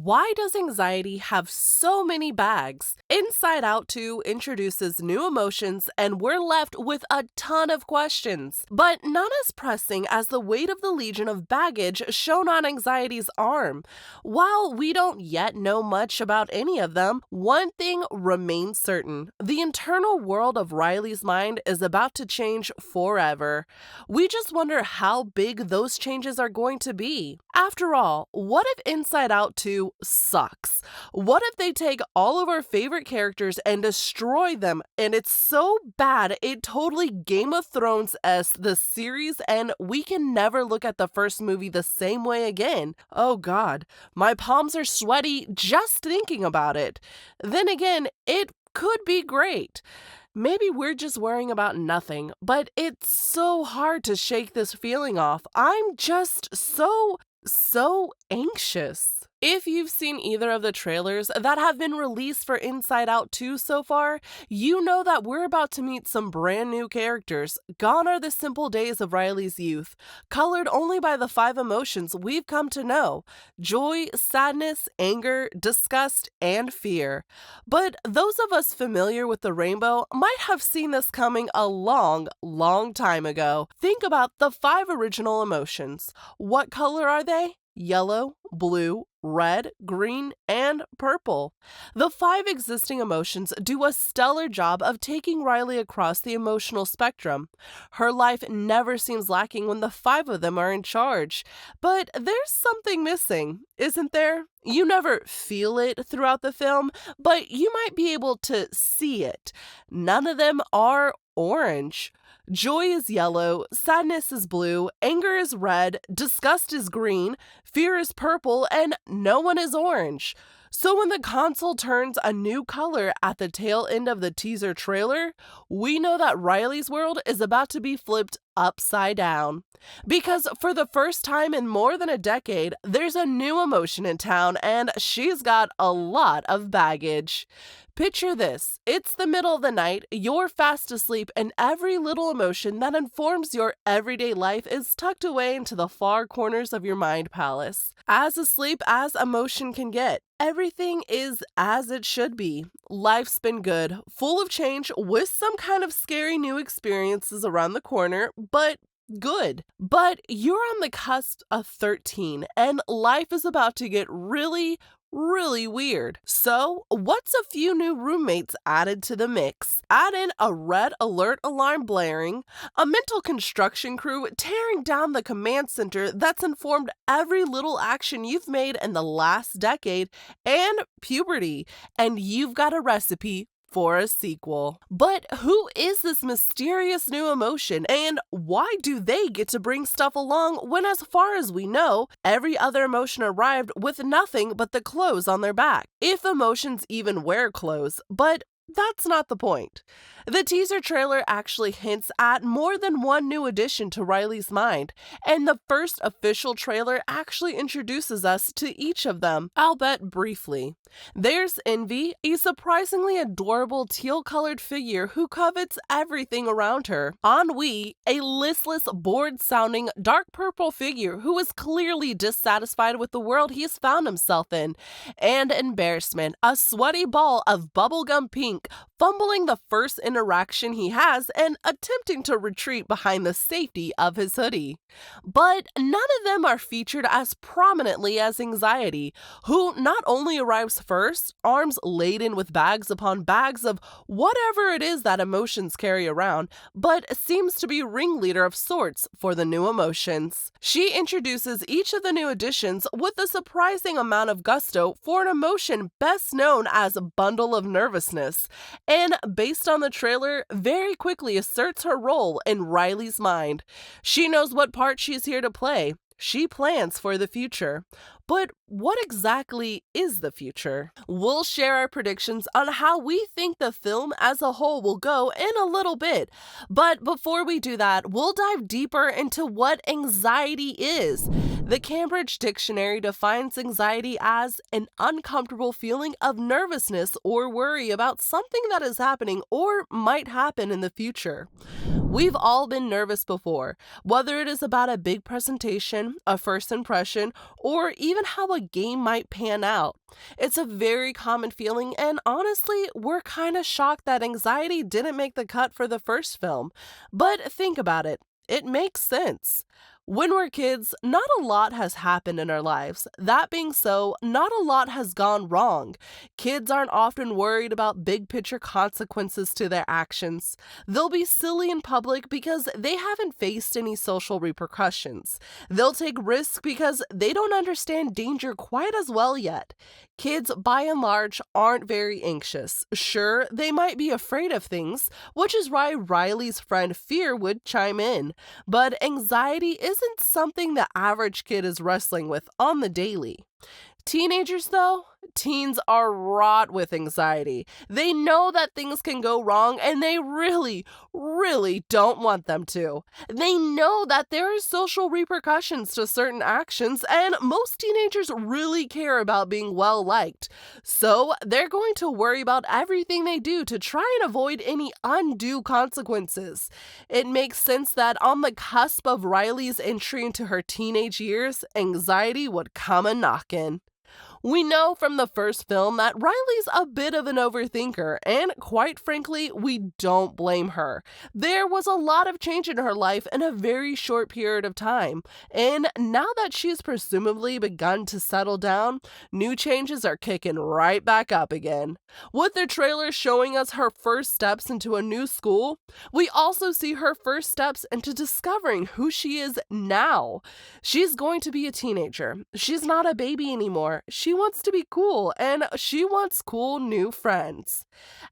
Why does anxiety have so many bags? Inside Out 2 introduces new emotions, and we're left with a ton of questions, but none as pressing as the weight of the legion of baggage shown on anxiety's arm. While we don't yet know much about any of them, one thing remains certain: the internal world of Riley's mind is about to change forever. We just wonder how big those changes are going to be. After all, what if Inside Out 2 sucks? What if they take all of our favorite characters and destroy them, and it's so bad it totally Game of Thrones-esque the series, and we can never look at the first movie the same way again? Oh god, my palms are sweaty just thinking about it. Then again, it could be great. Maybe we're just worrying about nothing, but it's so hard to shake this feeling off. I'm just so anxious. If you've seen either of the trailers that have been released for Inside Out 2 so far, you know that we're about to meet some brand new characters. Gone are the simple days of Riley's youth, colored only by the 5 emotions we've come to know: joy, sadness, anger, disgust, and fear. But those of us familiar with the rainbow might have seen this coming a long time ago. Think about the 5 original emotions. What color are they? Yellow, blue, red, green, and purple. The 5 existing emotions do a stellar job of taking Riley across the emotional spectrum. Her life never seems lacking when the 5 of them are in charge. But there's something missing, isn't there? You never feel it throughout the film, but you might be able to see it. None of them are orange. Joy is yellow, sadness is blue, anger is red, disgust is green, fear is purple, and no one is orange. So when the console turns a new color at the tail end of the teaser trailer, we know that Riley's world is about to be flipped upside down. Because for the first time in more than a decade, there's a new emotion in town, and she's got a lot of baggage. Picture this: it's the middle of the night, you're fast asleep, and every little emotion that informs your everyday life is tucked away into the far corners of your mind palace. As asleep as emotion can get, everything is as it should be. Life's been good, full of change, with some kind of scary new experiences around the corner, but good. But you're on the cusp of 13, and life is about to get really weird. So, what's a few new roommates added to the mix? Add in a red alert alarm blaring, a mental construction crew tearing down the command center that's informed every little action you've made in the last decade, and puberty, and you've got a recipe for a sequel. But who is this mysterious new emotion, and why do they get to bring stuff along when, as far as we know, every other emotion arrived with nothing but the clothes on their back? If emotions even wear clothes, but that's not the point. The teaser trailer actually hints at more than one new addition to Riley's mind, and the first official trailer actually introduces us to each of them, albeit briefly. There's Envy, a surprisingly adorable teal-colored figure who covets everything around her. Ennui, a listless, bored-sounding, dark purple figure who is clearly dissatisfied with the world he's found himself in. And Embarrassment, a sweaty ball of bubblegum pink, fumbling the first interaction he has and attempting to retreat behind the safety of his hoodie. But none of them are featured as prominently as Anxiety, who not only arrives first, arms laden with bags upon bags of whatever it is that emotions carry around, but seems to be ringleader of sorts for the new emotions. She introduces each of the new additions with a surprising amount of gusto for an emotion best known as a bundle of nervousness, and based on the trailer, very quickly asserts her role in Riley's mind. She knows what part she's here to play. She plans for the future. But what exactly is the future? We'll share our predictions on how we think the film as a whole will go in a little bit. But before we do that, we'll dive deeper into what anxiety is. The Cambridge Dictionary defines anxiety as an uncomfortable feeling of nervousness or worry about something that is happening or might happen in the future. We've all been nervous before, whether it is about a big presentation, a first impression, or even even how a game might pan out. It's a very common feeling, and honestly, we're kind of shocked that anxiety didn't make the cut for the first film. But think about it. It makes sense. When we're kids, not a lot has happened in our lives. That being so, not a lot has gone wrong. Kids aren't often worried about big picture consequences to their actions. They'll be silly in public because they haven't faced any social repercussions. They'll take risks because they don't understand danger quite as well yet. Kids, by and large, aren't very anxious. Sure, they might be afraid of things, which is why Riley's friend Fear would chime in. But anxiety isn't something the average kid is wrestling with on the daily. Teenagers, though, teens are wrought with anxiety. They know that things can go wrong and they really, really don't want them to. They know that there are social repercussions to certain actions, and most teenagers really care about being well liked. So they're going to worry about everything they do to try and avoid any undue consequences. It makes sense that on the cusp of Riley's entry into her teenage years, anxiety would come a knockin'. We know from the first film that Riley's a bit of an overthinker, and quite frankly, we don't blame her. There was a lot of change in her life in a very short period of time, and now that she's presumably begun to settle down, new changes are kicking right back up again. With the trailer showing us her first steps into a new school, we also see her first steps into discovering who she is now. She's going to be a teenager. She's not a baby anymore. She wants to be cool, and she wants cool new friends.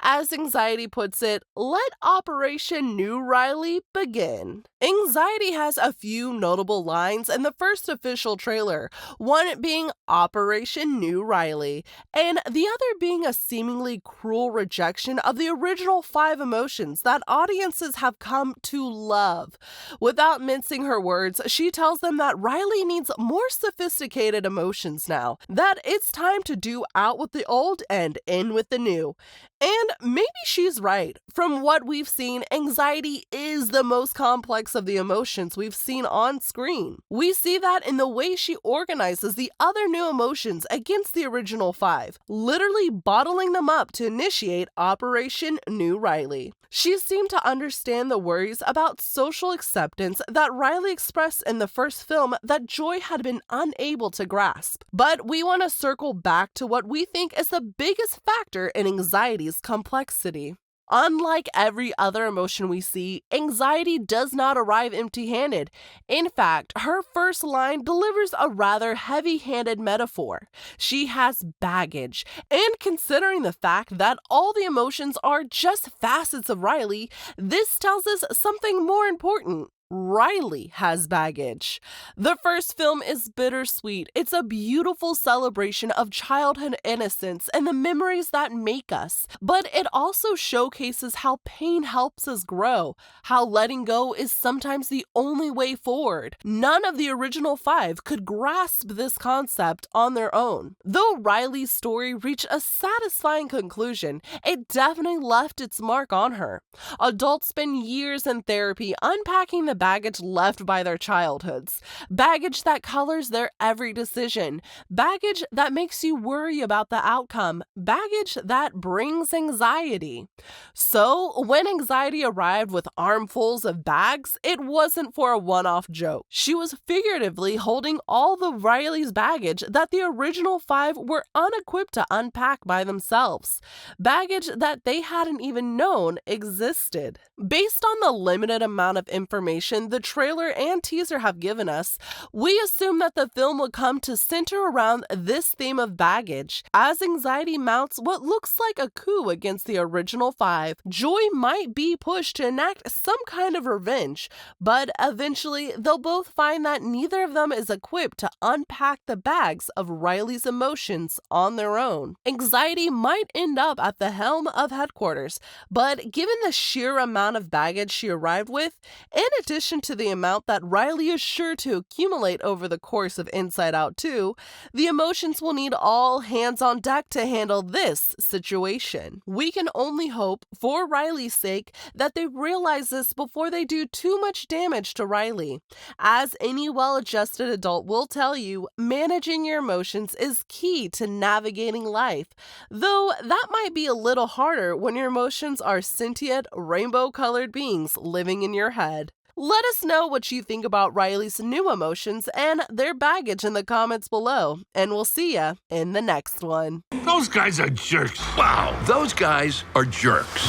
As Anxiety puts it, let Operation New Riley begin. Anxiety has a few notable lines in the first official trailer, one being Operation New Riley, and the other being a seemingly cruel rejection of the original 5 emotions that audiences have come to love. Without mincing her words, she tells them that Riley needs more sophisticated emotions now, that it's time to do out with the old and in with the new. And maybe she's right. From what we've seen, anxiety is the most complex of the emotions we've seen on screen. We see that in the way she organizes the other new emotions against the original 5, literally bottling them up to initiate Operation New Riley. She seemed to understand the worries about social acceptance that Riley expressed in the first film that Joy had been unable to grasp. But we want to circle back to what we think is the biggest factor in anxiety's complexity. Unlike every other emotion we see, anxiety does not arrive empty-handed. In fact, her first line delivers a rather heavy-handed metaphor. She has baggage, and considering the fact that all the emotions are just facets of Riley, this tells us something more important. Riley has baggage. The first film is bittersweet. It's a beautiful celebration of childhood innocence and the memories that make us. But it also showcases how pain helps us grow, how letting go is sometimes the only way forward. None of the original 5 could grasp this concept on their own. Though Riley's story reached a satisfying conclusion, it definitely left its mark on her. Adults spend years in therapy unpacking the baggage left by their childhoods, baggage that colors their every decision, baggage that makes you worry about the outcome, baggage that brings anxiety. So, when Anxiety arrived with armfuls of bags, it wasn't for a one-off joke. She was figuratively holding all the Riley's baggage that the original 5 were unequipped to unpack by themselves, baggage that they hadn't even known existed. Based on the limited amount of information the trailer and teaser have given us, we assume that the film will come to center around this theme of baggage. As Anxiety mounts what looks like a coup against the original 5, Joy might be pushed to enact some kind of revenge, but eventually they'll both find that neither of them is equipped to unpack the bags of Riley's emotions on their own. Anxiety might end up at the helm of headquarters, but given the sheer amount of baggage she arrived with, in addition addition to the amount that Riley is sure to accumulate over the course of Inside Out 2, the emotions will need all hands on deck to handle this situation. We can only hope, for Riley's sake, that they realize this before they do too much damage to Riley. As any well-adjusted adult will tell you, managing your emotions is key to navigating life, though that might be a little harder when your emotions are sentient, rainbow-colored beings living in your head. Let us know what you think about Riley's new emotions and their baggage in the comments below, and we'll see ya in the next one. Those guys are jerks. Wow, those guys are jerks.